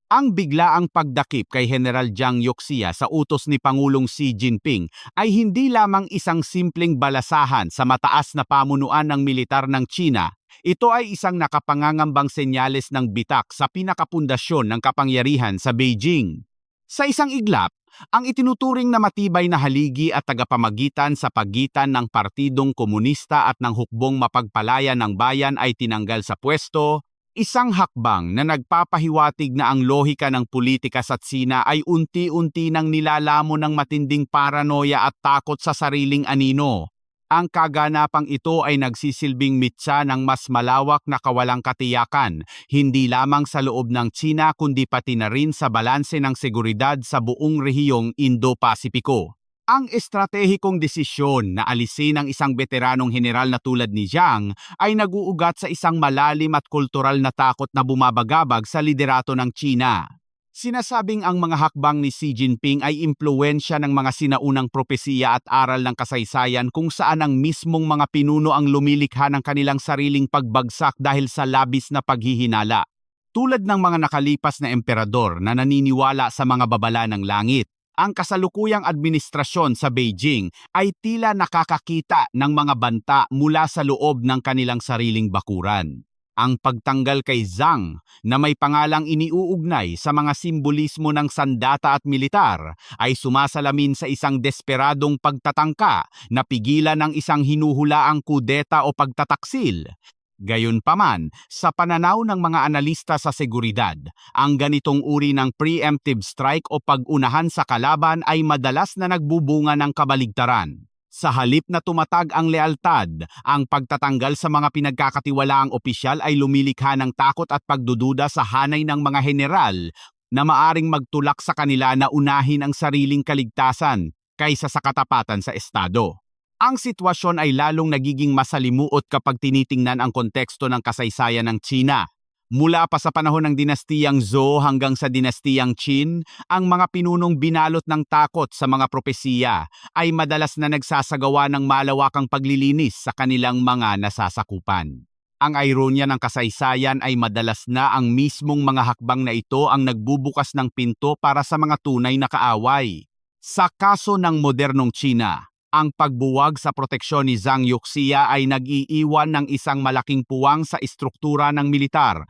Ang biglaang pagdakip kay General Jiang Yuxia sa utos ni Pangulong Xi Jinping ay hindi lamang isang simpleng balasahan sa mataas na pamunuan ng militar ng China. Ito ay isang nakapangangambang senyales ng bitak sa pinakapundasyon ng kapangyarihan sa Beijing. Sa isang iglap, ang itinuturing na matibay na haligi at tagapamagitan sa pagitan ng Partidong Komunista at ng hukbong mapagpalaya ng bayan ay tinanggal sa pwesto. Isang hakbang na nagpapahiwatig na ang lohika ng politika sa Tsina ay unti-unti nang nilalamo ng matinding paranoia at takot sa sariling anino. Ang kaganapang ito ay nagsisilbing mitsa ng mas malawak na kawalang katiyakan, hindi lamang sa loob ng Tsina kundi pati na rin sa balanse ng seguridad sa buong rehiyong Indo-Pasipiko. Ang estratehikong desisyon na alisin ang isang veteranong general na tulad ni Jiang ay naguugat sa isang malalim at kultural na takot na bumabagabag sa liderato ng China. Sinasabing ang mga hakbang ni Xi Jinping ay impluwensya ng mga sinaunang propesiya at aral ng kasaysayan kung saan ang mismong mga pinuno ang lumilikha ng kanilang sariling pagbagsak dahil sa labis na paghihinala. Tulad ng mga nakalipas na emperador na naniniwala sa mga babala ng langit, ang kasalukuyang administrasyon sa Beijing ay tila nakakakita ng mga banta mula sa loob ng kanilang sariling bakuran. Ang pagtanggal kay Zhang na may pangalang iniuugnay sa mga simbolismo ng sandata at militar ay sumasalamin sa isang desperadong pagtatangka na pigilan ng isang hinuhulaang kudeta o pagtataksil. Gayunpaman, sa pananaw ng mga analista sa seguridad, ang ganitong uri ng preemptive strike o pag-unahan sa kalaban ay madalas na nagbubunga ng kabaligtaran. Sa halip na tumatag ang lealtad, ang pagtatanggal sa mga pinagkakatiwalaang opisyal ay lumilikha ng takot at pagdududa sa hanay ng mga general na maaring magtulak sa kanila na unahin ang sariling kaligtasan kaysa sa katapatan sa estado. Ang sitwasyon ay lalong nagiging masalimuot kapag tinitingnan ang konteksto ng kasaysayan ng China. Mula pa sa panahon ng dinastiyang Zhou hanggang sa dinastiyang Qin, ang mga pinunong binalot ng takot sa mga propesiya ay madalas na nagsasagawa ng malawakang paglilinis sa kanilang mga nasasakupan. Ang ironya ng kasaysayan ay madalas na ang mismong mga hakbang na ito ang nagbubukas ng pinto para sa mga tunay na kaaway. Sa kaso ng modernong China, ang pagbuwag sa proteksyon ni Jiang Yuxia ay nag-iiwan ng isang malaking puwang sa istruktura ng militar.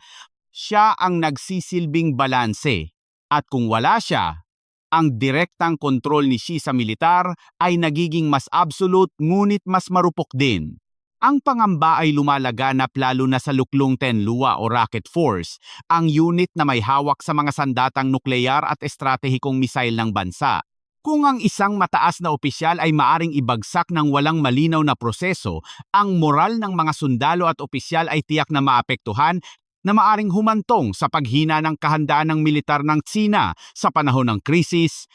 Siya ang nagsisilbing balanse. At kung wala siya, ang direktang kontrol ni Xi sa militar ay nagiging mas absolute ngunit mas marupok din. Ang pangamba ay lumalaganap lalo na sa Luklong Tenlua o Rocket Force, ang unit na may hawak sa mga sandatang nukleyar at estratehikong misail ng bansa. Kung ang isang mataas na opisyal ay maaring ibagsak ng walang malinaw na proseso, ang moral ng mga sundalo at opisyal ay tiyak na maapektuhan na maaring humantong sa paghina ng kahandaan ng militar ng Tsina sa panahon ng krisis.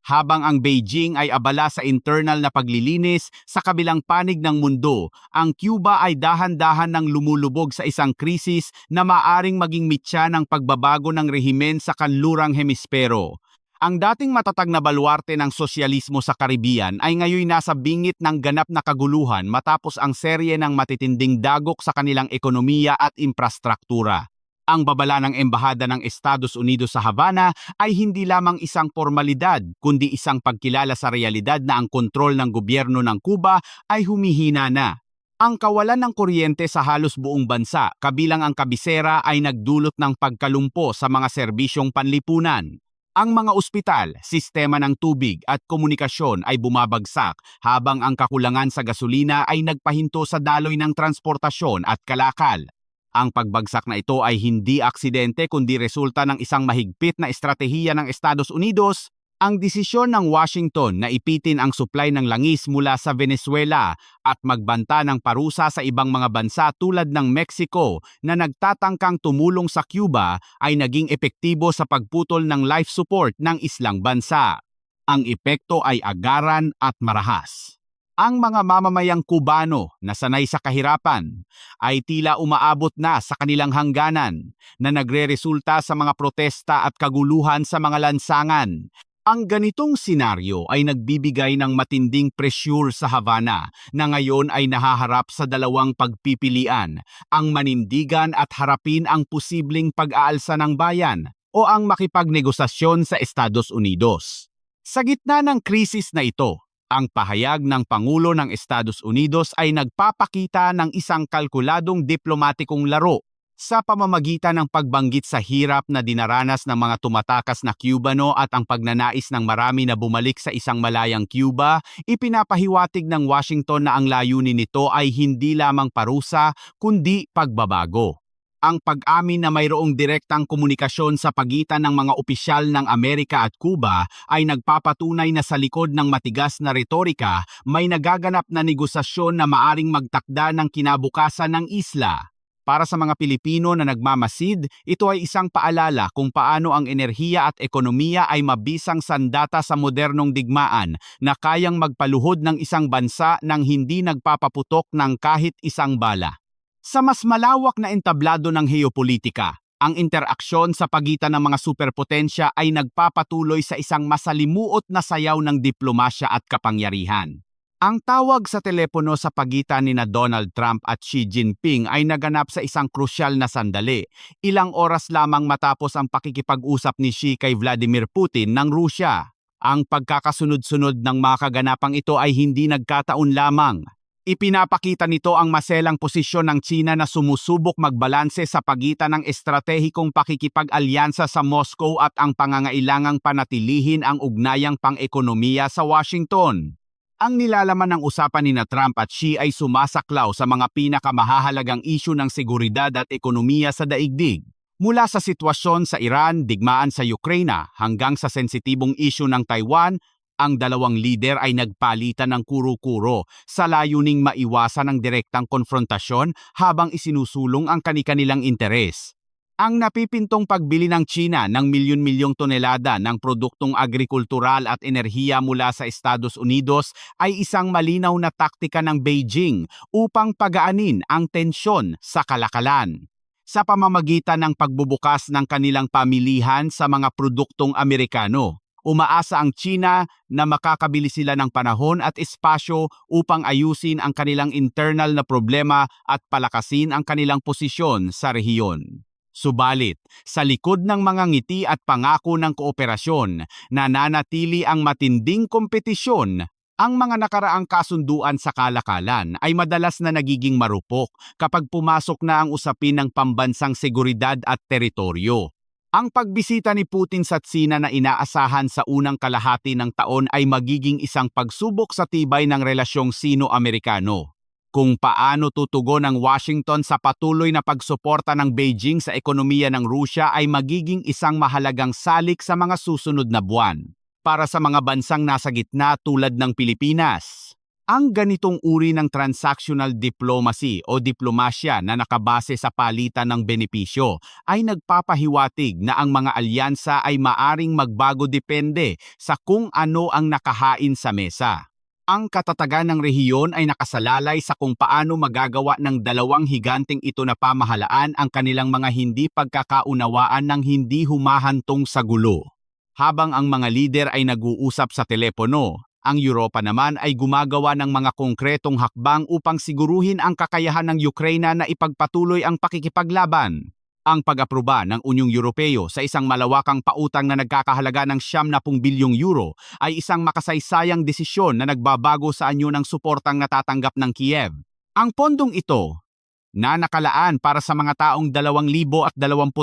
Habang ang Beijing ay abala sa internal na paglilinis sa kabilang panig ng mundo, ang Cuba ay dahan-dahan nang lumulubog sa isang krisis na maaring maging mitya ng pagbabago ng rehimen sa kanlurang hemispero. Ang dating matatag na baluarte ng sosyalismo sa Caribbean ay ngayon nasa bingit ng ganap na kaguluhan matapos ang serye ng matitinding dagok sa kanilang ekonomiya at infrastruktura. Ang babala ng Embahada ng Estados Unidos sa Havana ay hindi lamang isang formalidad, kundi isang pagkilala sa realidad na ang kontrol ng gobyerno ng Cuba ay humihina na. Ang kawalan ng kuryente sa halos buong bansa, kabilang ang kabisera, ay nagdulot ng pagkalumpo sa mga serbisyong panlipunan. Ang mga ospital, sistema ng tubig at komunikasyon ay bumabagsak habang ang kakulangan sa gasolina ay nagpahinto sa daloy ng transportasyon at kalakal. Ang pagbagsak na ito ay hindi aksidente kundi resulta ng isang mahigpit na estratehiya ng Estados Unidos. Ang desisyon ng Washington na ipitin ang supply ng langis mula sa Venezuela at magbanta ng parusa sa ibang mga bansa tulad ng Mexico na nagtatangkang tumulong sa Cuba ay naging epektibo sa pagputol ng life support ng islang bansa. Ang epekto ay agaran at marahas. Ang mga mamamayang Kubano na sanay sa kahirapan ay tila umaabot na sa kanilang hangganan na nagreresulta sa mga protesta at kaguluhan sa mga lansangan. Ang ganitong senaryo ay nagbibigay ng matinding presyur sa Havana na ngayon ay nahaharap sa dalawang pagpipilian, ang manindigan at harapin ang posibleng pag-aalsa ng bayan o ang makipagnegosasyon sa Estados Unidos. Sa gitna ng krisis na ito, ang pahayag ng Pangulo ng Estados Unidos ay nagpapakita ng isang kalkuladong diplomatikong laro sa pamamagitan ng pagbanggit sa hirap na dinaranas ng mga tumatakas na Cubano at ang pagnanais ng marami na bumalik sa isang malayang Cuba. Ipinapahiwatig ng Washington na ang layunin nito ay hindi lamang parusa kundi pagbabago. Ang pag-amin na mayroong direktang komunikasyon sa pagitan ng mga opisyal ng Amerika at Cuba ay nagpapatunay na sa likod ng matigas na retorika may nagaganap na negosasyon na maaring magtakda ng kinabukasan ng isla. Para sa mga Pilipino na nagmamasid, ito ay isang paalala kung paano ang enerhiya at ekonomiya ay mabisang sandata sa modernong digmaan na kayang magpaluhod ng isang bansa nang hindi nagpapaputok ng kahit isang bala. Sa mas malawak na entablado ng heopolitika, ang interaksyon sa pagitan ng mga superpotensya ay nagpapatuloy sa isang masalimuot na sayaw ng diplomasya at kapangyarihan. Ang tawag sa telepono sa pagitan ni Donald Trump at Xi Jinping ay naganap sa isang krusyal na sandali, ilang oras lamang matapos ang pakikipag-usap ni Xi kay Vladimir Putin ng Rusya. Ang pagkakasunod-sunod ng mga kaganapang ito ay hindi nagkataon lamang. Ipinapakita nito ang maselang posisyon ng China na sumusubok magbalanse sa pagitan ng estratehikong pakikipag-alyansa sa Moscow at ang pangangailangang panatilihin ang ugnayang pang-ekonomiya sa Washington. Ang nilalaman ng usapan ni Trump at Xi ay sumasaklaw sa mga pinakamahahalagang isyu ng seguridad at ekonomiya sa daigdig. Mula sa sitwasyon sa Iran, digmaan sa Ukraine hanggang sa sensitibong isyu ng Taiwan, ang dalawang lider ay nagpalitan ng kuro-kuro sa layuning maiwasan ang direktang konfrontasyon habang isinusulong ang kani-kanilang interes. Ang napipintong pagbili ng China ng milyon-milyong tonelada ng produktong agrikultural at enerhiya mula sa Estados Unidos ay isang malinaw na taktika ng Beijing upang pagaanin ang tensyon sa kalakalan. Sa pamamagitan ng pagbubukas ng kanilang pamilihan sa mga produktong Amerikano, umaasa ang China na makakabili sila ng panahon at espasyo upang ayusin ang kanilang internal na problema at palakasin ang kanilang posisyon sa rehiyon. Subalit, sa likod ng mga ngiti at pangako ng kooperasyon, nananatili ang matinding kompetisyon. Ang mga nakaraang kasunduan sa kalakalan ay madalas na nagiging marupok kapag pumasok na ang usapin ng pambansang seguridad at teritoryo. Ang pagbisita ni Putin sa Tsina na inaasahan sa unang kalahati ng taon ay magiging isang pagsubok sa tibay ng relasyong Sino-Amerikano. Kung paano tutugon ng Washington sa patuloy na pagsuporta ng Beijing sa ekonomiya ng Rusya ay magiging isang mahalagang salik sa mga susunod na buwan. Para sa mga bansang nasa gitna tulad ng Pilipinas, ang ganitong uri ng transactional diplomacy o diplomasya na nakabase sa palitan ng benepisyo ay nagpapahiwatig na ang mga alyansa ay maaring magbago depende sa kung ano ang nakahain sa mesa. Ang katatagan ng rehiyon ay nakasalalay sa kung paano magagawa ng dalawang higanteng ito na pamahalaan ang kanilang mga hindi pagkakaunawaan ng hindi humahantong sa gulo. Habang ang mga lider ay nag-uusap sa telepono, ang Europa naman ay gumagawa ng mga konkretong hakbang upang siguruhin ang kakayahan ng Ukraine na ipagpatuloy ang pakikipaglaban. Ang pag-aproba ng Unyong Europeo sa isang malawakang pautang na nagkakahalaga ng 70 bilyong euro ay isang makasaysayang desisyon na nagbabago sa anyo ng suportang natatanggap ng Kiev. Ang pondong ito, na nakalaan para sa mga taong 2026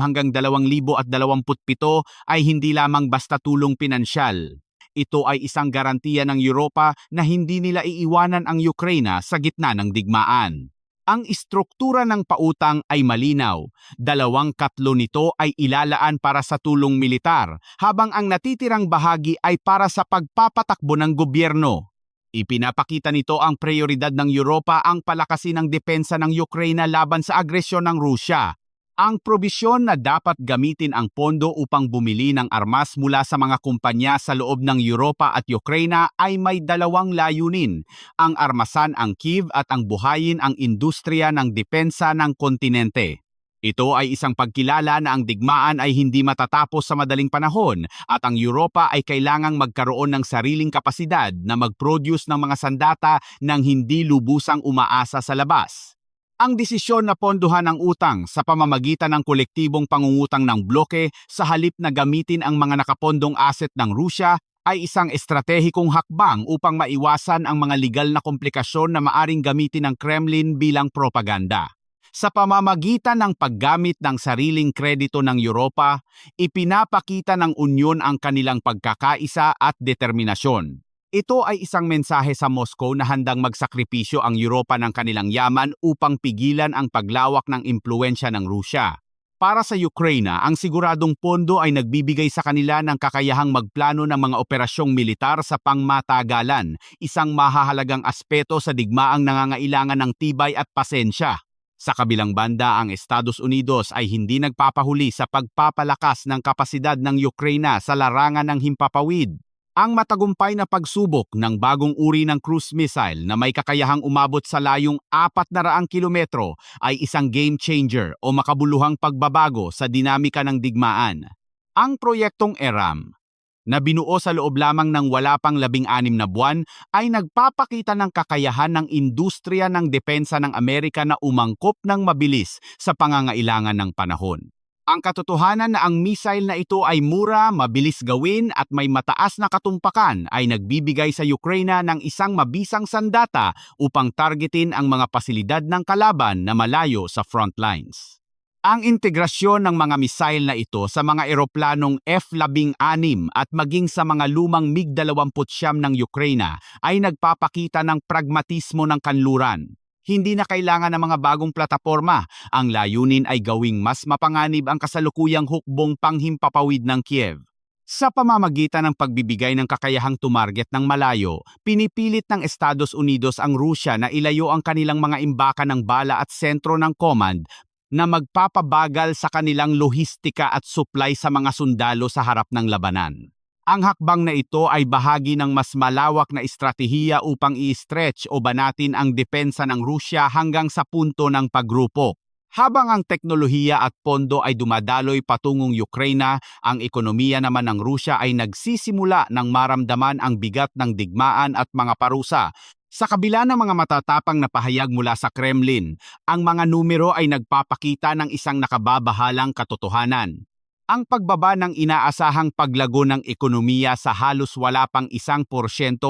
hanggang 2027 ay hindi lamang basta tulong pinansyal. Ito ay isang garantiya ng Europa na hindi nila iiwanan ang Ukraine sa gitna ng digmaan. Ang istruktura ng pautang ay malinaw. 2/3 nito ay ilalaan para sa tulong militar, habang ang natitirang bahagi ay para sa pagpapatakbo ng gobyerno. Ipinapakita nito ang prioridad ng Europa ang palakasin ng depensa ng Ukraine laban sa agresyon ng Rusya. Ang probisyon na dapat gamitin ang pondo upang bumili ng armas mula sa mga kumpanya sa loob ng Europa at Ukraine ay may dalawang layunin, ang armasan ang Kiev at ang buhayin ang industriya ng depensa ng kontinente. Ito ay isang pagkilala na ang digmaan ay hindi matatapos sa madaling panahon at ang Europa ay kailangang magkaroon ng sariling kapasidad na mag-produce ng mga sandata nang hindi lubusang umaasa sa labas. Ang desisyon na pondohan ang utang sa pamamagitan ng kolektibong pangungutang ng bloke sa halip na gamitin ang mga nakapondong asset ng Rusya ay isang estratehikong hakbang upang maiwasan ang mga legal na komplikasyon na maaring gamitin ng Kremlin bilang propaganda. Sa pamamagitan ng paggamit ng sariling kredito ng Europa, ipinapakita ng Unyon ang kanilang pagkakaisa at determinasyon. Ito ay isang mensahe sa Moscow na handang magsakripisyo ang Europa ng kanilang yaman upang pigilan ang paglawak ng impluwensya ng Rusya. Para sa Ukraine, ang siguradong pondo ay nagbibigay sa kanila ng kakayahang magplano ng mga operasyong militar sa pangmatagalan, isang mahahalagang aspeto sa digmaang nangangailangan ng tibay at pasensya. Sa kabilang banda, ang Estados Unidos ay hindi nagpapahuli sa pagpapalakas ng kapasidad ng Ukraine sa larangan ng himpapawid. Ang matagumpay na pagsubok ng bagong uri ng cruise missile na may kakayahang umabot sa layong 400 kilometro ay isang game changer o makabuluhang pagbabago sa dinamika ng digmaan. Ang proyektong ERAM, na binuo sa loob lamang ng wala pang 16 na buwan, ay nagpapakita ng kakayahan ng industriya ng depensa ng Amerika na umangkop ng mabilis sa pangangailangan ng panahon. Ang katotohanan na ang missile na ito ay mura, mabilis gawin at may mataas na katumpakan ay nagbibigay sa Ukraine ng isang mabisang sandata upang targetin ang mga pasilidad ng kalaban na malayo sa front lines. Ang integrasyon ng mga missile na ito sa mga eroplanong F-16 at maging sa mga lumang MiG-29 ng Ukraine ay nagpapakita ng pragmatismo ng kanluran. Hindi na kailangan ng mga bagong plataporma. Ang layunin ay gawing mas mapanganib ang kasalukuyang hukbong panghimpapawid ng Kiev. Sa pamamagitan ng pagbibigay ng kakayahang tumarget ng malayo, pinipilit ng Estados Unidos ang Rusya na ilayo ang kanilang mga imbaka ng bala at sentro ng command na magpapabagal sa kanilang lohistika at supply sa mga sundalo sa harap ng labanan. Ang hakbang na ito ay bahagi ng mas malawak na estratehiya upang i-stretch o banatin ang depensa ng Rusya hanggang sa punto ng paggrupo. Habang ang teknolohiya at pondo ay dumadaloy patungong Ukraine, ang ekonomiya naman ng Rusya ay nagsisimula ng maramdaman ang bigat ng digmaan at mga parusa. Sa kabila ng mga matatapang na pahayag mula sa Kremlin, ang mga numero ay nagpapakita ng isang nakababahalang katotohanan. Ang pagbaba ng inaasahang paglago ng ekonomiya sa halos wala pang 1%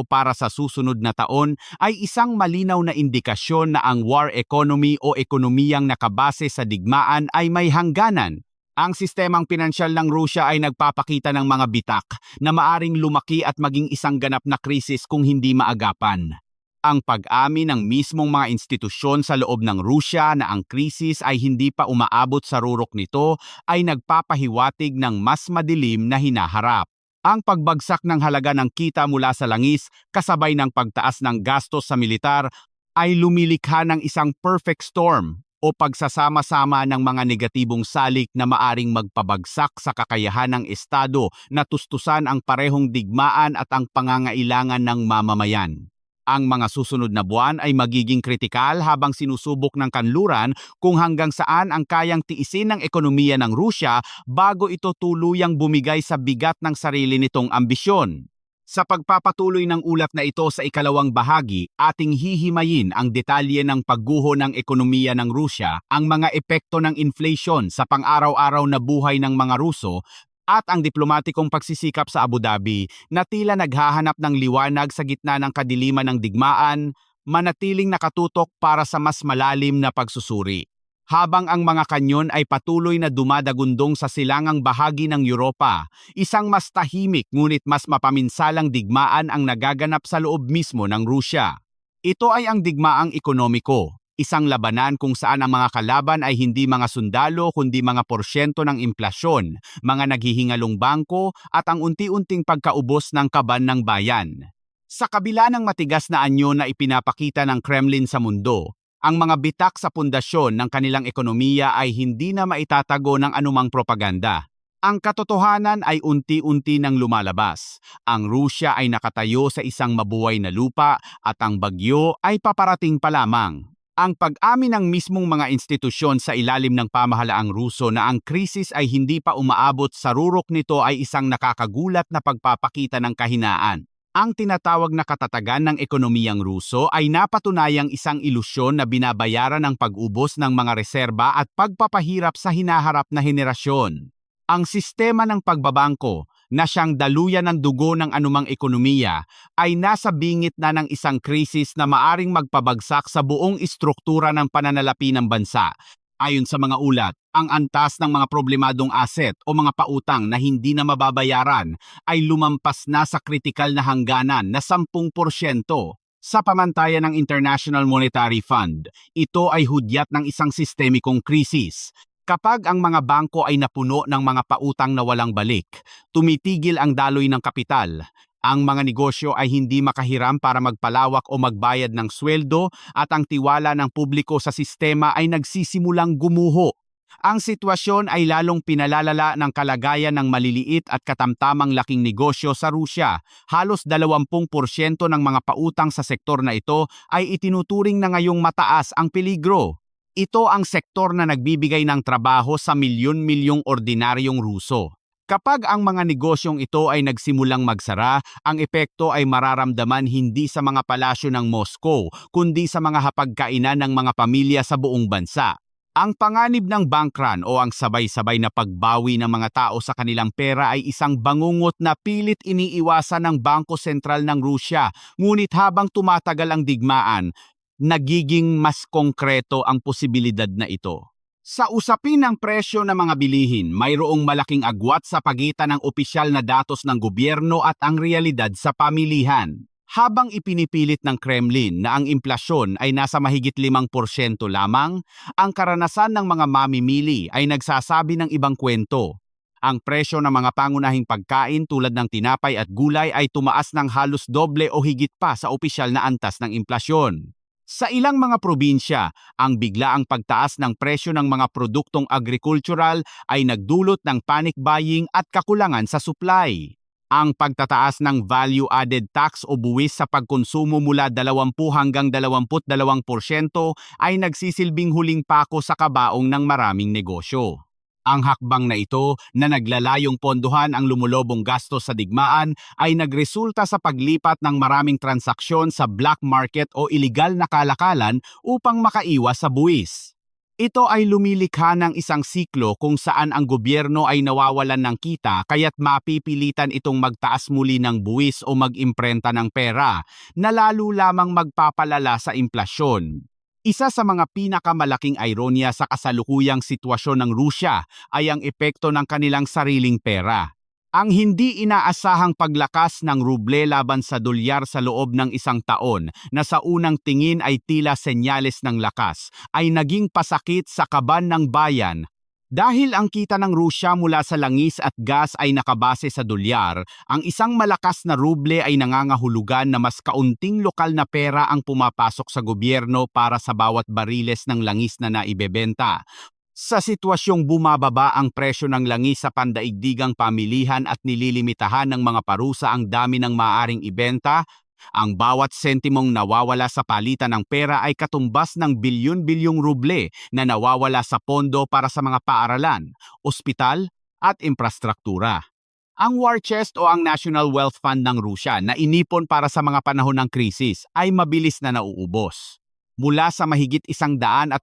para sa susunod na taon ay isang malinaw na indikasyon na ang war economy o ekonomiyang nakabase sa digmaan ay may hangganan. Ang sistemang pinansyal ng Rusya ay nagpapakita ng mga bitak na maaring lumaki at maging isang ganap na krisis kung hindi maagapan. Ang pag-amin ng mismong mga institusyon sa loob ng Rusya na ang krisis ay hindi pa umaabot sa rurok nito ay nagpapahiwatig ng mas madilim na hinaharap. Ang pagbagsak ng halaga ng kita mula sa langis kasabay ng pagtaas ng gastos sa militar ay lumilikha ng isang perfect storm o pagsasama-sama ng mga negatibong salik na maaring magpabagsak sa kakayahan ng Estado na tustusan ang parehong digmaan at ang pangangailangan ng mamamayan. Ang mga susunod na buwan ay magiging kritikal habang sinusubok ng kanluran kung hanggang saan ang kayang tiisin ng ekonomiya ng Rusya bago ito tuluyang bumigay sa bigat ng sarili nitong ambisyon. Sa pagpapatuloy ng ulat na ito sa ikalawang bahagi, ating hihimayin ang detalye ng pagguho ng ekonomiya ng Rusya, ang mga epekto ng inflation sa pang-araw-araw na buhay ng mga Ruso, at ang diplomatikong pagsisikap sa Abu Dhabi na tila naghahanap ng liwanag sa gitna ng kadiliman ng digmaan, manatiling nakatutok para sa mas malalim na pagsusuri. Habang ang mga kanyon ay patuloy na dumadagundong sa silangang bahagi ng Europa, isang mas tahimik ngunit mas mapaminsalang digmaan ang nagaganap sa loob mismo ng Rusya. Ito ay ang digmaang ekonomiko. Isang labanan kung saan ang mga kalaban ay hindi mga sundalo kundi mga porsyento ng implasyon, mga naghihingalong bangko at ang unti-unting pagkaubos ng kaban ng bayan. Sa kabila ng matigas na anyo na ipinapakita ng Kremlin sa mundo, ang mga bitak sa pundasyon ng kanilang ekonomiya ay hindi na maitatago ng anumang propaganda. Ang katotohanan ay unti-unti nang lumalabas. Ang Rusya ay nakatayo sa isang mabuhay na lupa at ang bagyo ay paparating pa lamang. Ang pag-amin ng mismong mga institusyon sa ilalim ng pamahalaang Ruso na ang krisis ay hindi pa umaabot sa rurok nito ay isang nakakagulat na pagpapakita ng kahinaan. Ang tinatawag na katatagan ng ekonomiyang Ruso ay napatunayang isang ilusyon na binabayaran ng pag-ubos ng mga reserba at pagpapahirap sa hinaharap na henerasyon. Ang sistema ng pagbabangko, na siyang daluyan ng dugo ng anumang ekonomiya, ay nasa bingit na ng isang krisis na maaring magpabagsak sa buong istruktura ng pananalapi ng bansa. Ayon sa mga ulat, ang antas ng mga problemadong asset o mga pautang na hindi na mababayaran ay lumampas na sa kritikal na hangganan na 10%. Sa pamantayan ng International Monetary Fund, ito ay hudyat ng isang sistemikong krisis. Kapag ang mga bangko ay napuno ng mga pautang na walang balik, tumitigil ang daloy ng kapital. Ang mga negosyo ay hindi makahiram para magpalawak o magbayad ng sweldo at ang tiwala ng publiko sa sistema ay nagsisimulang gumuho. Ang sitwasyon ay lalong pinalalala ng kalagayan ng maliliit at katamtamang laking negosyo sa Rusya. Halos 20% ng mga pautang sa sektor na ito ay itinuturing na ngayong mataas ang peligro. Ito ang sektor na nagbibigay ng trabaho sa milyon-milyong ordinaryong Ruso. Kapag ang mga negosyong ito ay nagsimulang magsara, ang epekto ay mararamdaman hindi sa mga palasyo ng Moscow, kundi sa mga hapagkainan ng mga pamilya sa buong bansa. Ang panganib ng bank run o ang sabay-sabay na pagbawi ng mga tao sa kanilang pera ay isang bangungot na pilit iniiwasan ng Bangko Sentral ng Rusya. Ngunit habang tumatagal ang digmaan, nagiging mas konkreto ang posibilidad na ito. Sa usapin ng presyo ng mga bilihin, mayroong malaking agwat sa pagitan ng opisyal na datos ng gobyerno at ang realidad sa pamilihan. Habang ipinipilit ng Kremlin na ang implasyon ay nasa mahigit 5% lamang, ang karanasan ng mga mamimili ay nagsasabi ng ibang kwento. Ang presyo ng mga pangunahing pagkain tulad ng tinapay at gulay ay tumaas ng halos doble o higit pa sa opisyal na antas ng implasyon. Sa ilang mga probinsya, ang biglaang pagtaas ng presyo ng mga produktong agricultural ay nagdulot ng panic buying at kakulangan sa supply. Ang pagtataas ng value-added tax o buwis sa pagkonsumo mula 20 hanggang 22% ay nagsisilbing huling pako sa kabaong ng maraming negosyo. Ang hakbang na ito na naglalayong pondohan ang lumulobong gastos sa digmaan ay nagresulta sa paglipat ng maraming transaksyon sa black market o iligal na kalakalan upang makaiwas sa buwis. Ito ay lumilikha ng isang siklo kung saan ang gobyerno ay nawawalan ng kita kaya't mapipilitan itong magtaas muli ng buwis o mag-imprenta ng pera na lalo lamang magpapalala sa implasyon. Isa sa mga pinakamalaking ironya sa kasalukuyang sitwasyon ng Rusya ay ang epekto ng kanilang sariling pera. Ang hindi inaasahang paglakas ng ruble laban sa dolyar sa loob ng isang taon na sa unang tingin ay tila senyales ng lakas ay naging pasakit sa kaban ng bayan. Dahil ang kita ng Rusya mula sa langis at gas ay nakabase sa dolyar, ang isang malakas na ruble ay nangangahulugan na mas kaunting lokal na pera ang pumapasok sa gobyerno para sa bawat bariles ng langis na naibebenta. Sa sitwasyong bumababa ang presyo ng langis sa pandaigdigang pamilihan at nililimitahan ng mga parusa ang dami ng maaaring ibenta, ang bawat sentimong nawawala sa palitan ng pera ay katumbas ng bilyon-bilyong ruble na nawawala sa pondo para sa mga paaralan, ospital at infrastruktura. Ang war chest o ang National Wealth Fund ng Rusya na inipon para sa mga panahon ng krisis ay mabilis na nauubos. Mula sa mahigit 180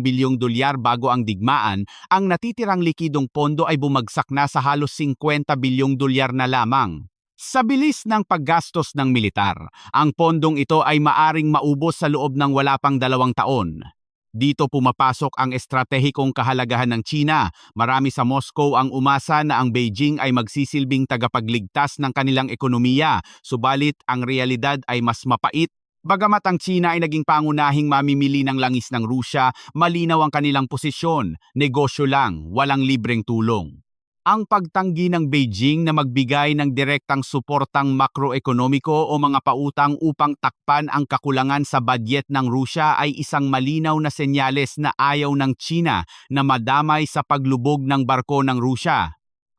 bilyong dolyar bago ang digmaan, ang natitirang likidong pondo ay bumagsak na sa halos 50 bilyong dolyar na lamang. Sa bilis ng paggastos ng militar, ang pondong ito ay maaring maubos sa loob ng wala pang 2 taon. Dito pumapasok ang estratehikong kahalagahan ng China. Marami sa Moscow ang umasa na ang Beijing ay magsisilbing tagapagligtas ng kanilang ekonomiya, subalit ang realidad ay mas mapait. Bagamat ang China ay naging pangunahing mamimili ng langis ng Rusya, malinaw ang kanilang posisyon, negosyo lang, walang libreng tulong. Ang pagtanggi ng Beijing na magbigay ng direktang suportang makroekonomiko o mga pautang upang takpan ang kakulangan sa budget ng Rusya ay isang malinaw na senyales na ayaw ng China na madamay sa paglubog ng barko ng Rusya.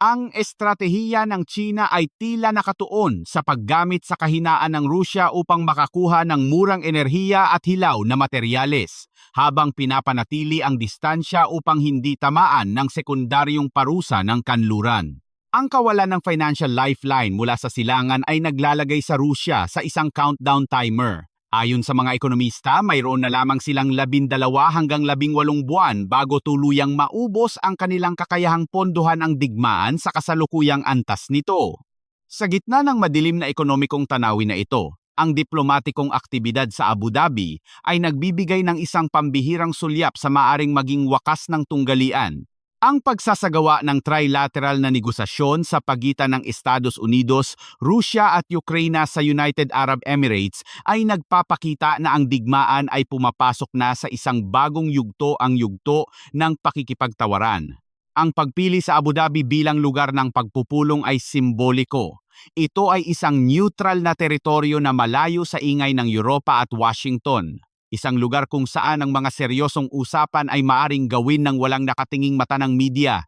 Ang estratehiya ng China ay tila nakatuon sa paggamit sa kahinaan ng Rusya upang makakuha ng murang enerhiya at hilaw na materyales, habang pinapanatili ang distansya upang hindi tamaan ng sekundaryong parusa ng kanluran. Ang kawalan ng financial lifeline mula sa silangan ay naglalagay sa Rusya sa isang countdown timer. Ayon sa mga ekonomista, mayroon na lamang silang 12 hanggang 18 buwan bago tuluyang maubos ang kanilang kakayahang pondohan ang digmaan sa kasalukuyang antas nito. Sa gitna ng madilim na ekonomikong tanawin na ito, ang diplomatikong aktibidad sa Abu Dhabi ay nagbibigay ng isang pambihirang sulyap sa maaring maging wakas ng tunggalian. Ang pagsasagawa ng trilateral na negosasyon sa pagitan ng Estados Unidos, Rusya at Ukraine sa United Arab Emirates ay nagpapakita na ang digmaan ay pumapasok na sa isang bagong yugto, ang yugto ng pakikipagtawaran. Ang pagpili sa Abu Dhabi bilang lugar ng pagpupulong ay simboliko. Ito ay isang neutral na teritoryo na malayo sa ingay ng Europa at Washington. Isang lugar kung saan ang mga seryosong usapan ay maaring gawin ng walang nakatinging mata ng media.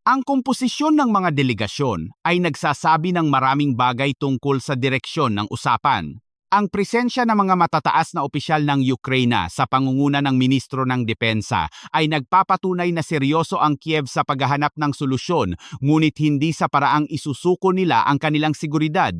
Ang komposisyon ng mga delegasyon ay nagsasabi ng maraming bagay tungkol sa direksyon ng usapan. Ang presensya ng mga matataas na opisyal ng Ukraine sa pangunguna ng Ministro ng Depensa ay nagpapatunay na seryoso ang Kiev sa paghahanap ng solusyon, ngunit hindi sa paraang isusuko nila ang kanilang seguridad.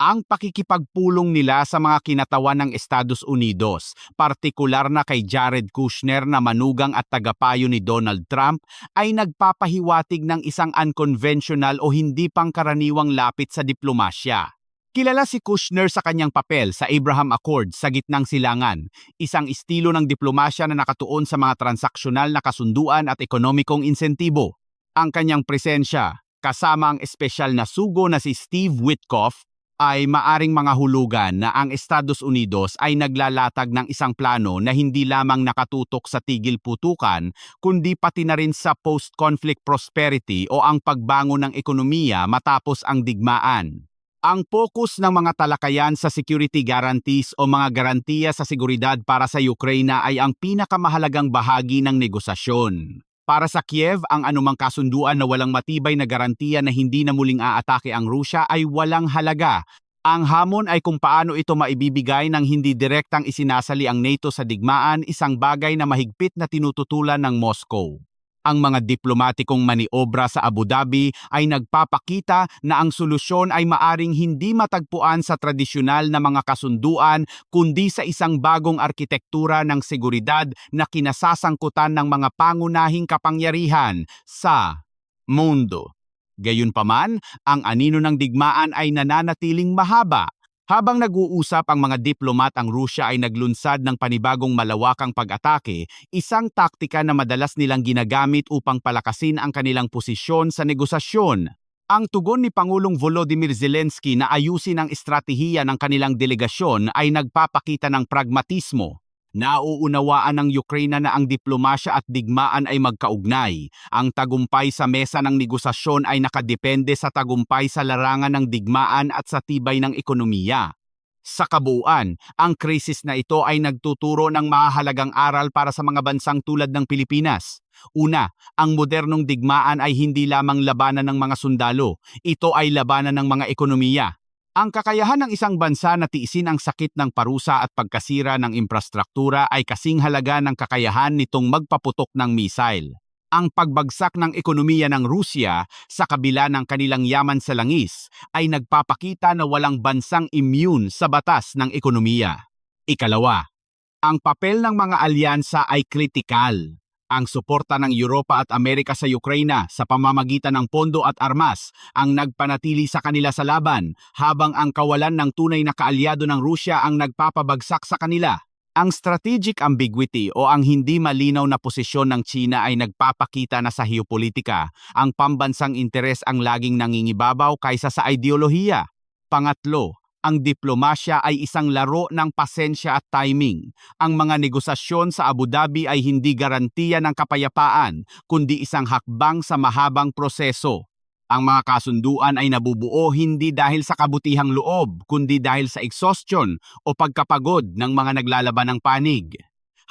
Ang pakikipagpulong nila sa mga kinatawan ng Estados Unidos, partikular na kay Jared Kushner na manugang at tagapayo ni Donald Trump, ay nagpapahiwatig ng isang unconventional o hindi pangkaraniwang lapit sa diplomasya. Kilala si Kushner sa kanyang papel sa Abraham Accords sa gitnang silangan, isang estilo ng diplomasya na nakatuon sa mga transaksyonal na kasunduan at ekonomikong insentibo. Ang kanyang presensya, kasama ang espesyal na sugo na si Steve Witkoff, ay maaring mga hulugan na ang Estados Unidos ay naglalatag ng isang plano na hindi lamang nakatutok sa tigil putukan, kundi pati na rin sa post-conflict prosperity o ang pagbangon ng ekonomiya matapos ang digmaan. Ang focus ng mga talakayan sa security guarantees o mga garantiya sa seguridad para sa Ukraine ay ang pinakamahalagang bahagi ng negosasyon. Para sa Kiev, ang anumang kasunduan na walang matibay na garantiya na hindi na muling aatake ang Rusya ay walang halaga. Ang hamon ay kung paano ito maibibigay ng hindi direktang isinasali ang NATO sa digmaan, isang bagay na mahigpit na tinututulan ng Moscow. Ang mga diplomatikong maniobra sa Abu Dhabi ay nagpapakita na ang solusyon ay maaring hindi matagpuan sa tradisyonal na mga kasunduan kundi sa isang bagong arkitektura ng seguridad na kinasasangkutan ng mga pangunahing kapangyarihan sa mundo. Gayunpaman, ang anino ng digmaan ay nananatiling mahaba. Habang nag-uusap ang mga diplomat, ang Rusya ay naglunsad ng panibagong malawakang pag-atake, isang taktika na madalas nilang ginagamit upang palakasin ang kanilang posisyon sa negosasyon. Ang tugon ni Pangulong Volodymyr Zelensky na ayusin ang estratehiya ng kanilang delegasyon ay nagpapakita ng pragmatismo. Nauunawaan ng Ukraine na ang diplomasya at digmaan ay magkaugnay. Ang tagumpay sa mesa ng negosasyon ay nakadepende sa tagumpay sa larangan ng digmaan at sa tibay ng ekonomiya. Sa kabuuan, ang krisis na ito ay nagtuturo ng mahalagang aral para sa mga bansang tulad ng Pilipinas. Una, ang modernong digmaan ay hindi lamang labanan ng mga sundalo, ito ay labanan ng mga ekonomiya. Ang kakayahan ng isang bansa na tiisin ang sakit ng parusa at pagkasira ng infrastruktura ay kasing halaga ng kakayahan nitong magpaputok ng misail. Ang pagbagsak ng ekonomiya ng Rusya sa kabila ng kanilang yaman sa langis ay nagpapakita na walang bansang immune sa batas ng ekonomiya. Ikalawa, ang papel ng mga alyansa ay kritikal. Ang suporta ng Europa at Amerika sa Ukraine sa pamamagitan ng pondo at armas ang nagpanatili sa kanila sa laban, habang ang kawalan ng tunay na kaalyado ng Rusya ang nagpapabagsak sa kanila. Ang strategic ambiguity o ang hindi malinaw na posisyon ng China ay nagpapakita na sa geopolitika, ang pambansang interes ang laging nangingibabaw kaysa sa ideolohiya. Pangatlo, ang diplomasya ay isang laro ng pasensya at timing. Ang mga negosasyon sa Abu Dhabi ay hindi garantiya ng kapayapaan, kundi isang hakbang sa mahabang proseso. Ang mga kasunduan ay nabubuo hindi dahil sa kabutihang loob, kundi dahil sa exhaustion o pagkapagod ng mga naglalaban ng panig.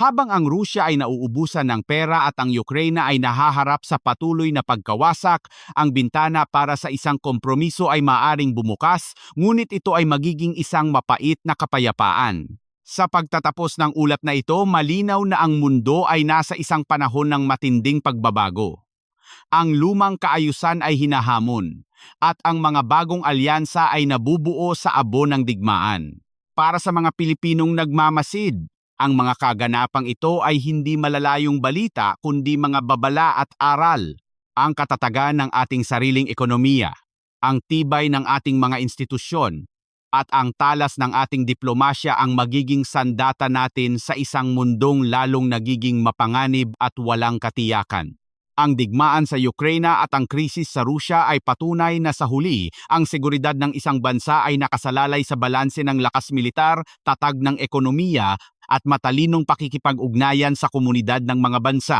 Habang ang Rusya ay nauubusan ng pera at ang Ukraine ay nahaharap sa patuloy na pagkawasak, ang bintana para sa isang kompromiso ay maaring bumukas, ngunit ito ay magiging isang mapait na kapayapaan. Sa pagtatapos ng ulat na ito, malinaw na ang mundo ay nasa isang panahon ng matinding pagbabago. Ang lumang kaayusan ay hinahamon, at ang mga bagong alyansa ay nabubuo sa abo ng digmaan. Para sa mga Pilipinong nagmamasid, ang mga kaganapang ito ay hindi malalayong balita kundi mga babala at aral. Ang katatagan ng ating sariling ekonomiya, ang tibay ng ating mga institusyon, at ang talas ng ating diplomasya ang magiging sandata natin sa isang mundong lalong nagiging mapanganib at walang katiyakan. Ang digmaan sa Ukraine at ang krisis sa Rusya ay patunay na sa huli, ang seguridad ng isang bansa ay nakasalalay sa balanse ng lakas militar, tatag ng ekonomiya, at matalinong pakikipag-ugnayan sa komunidad ng mga bansa.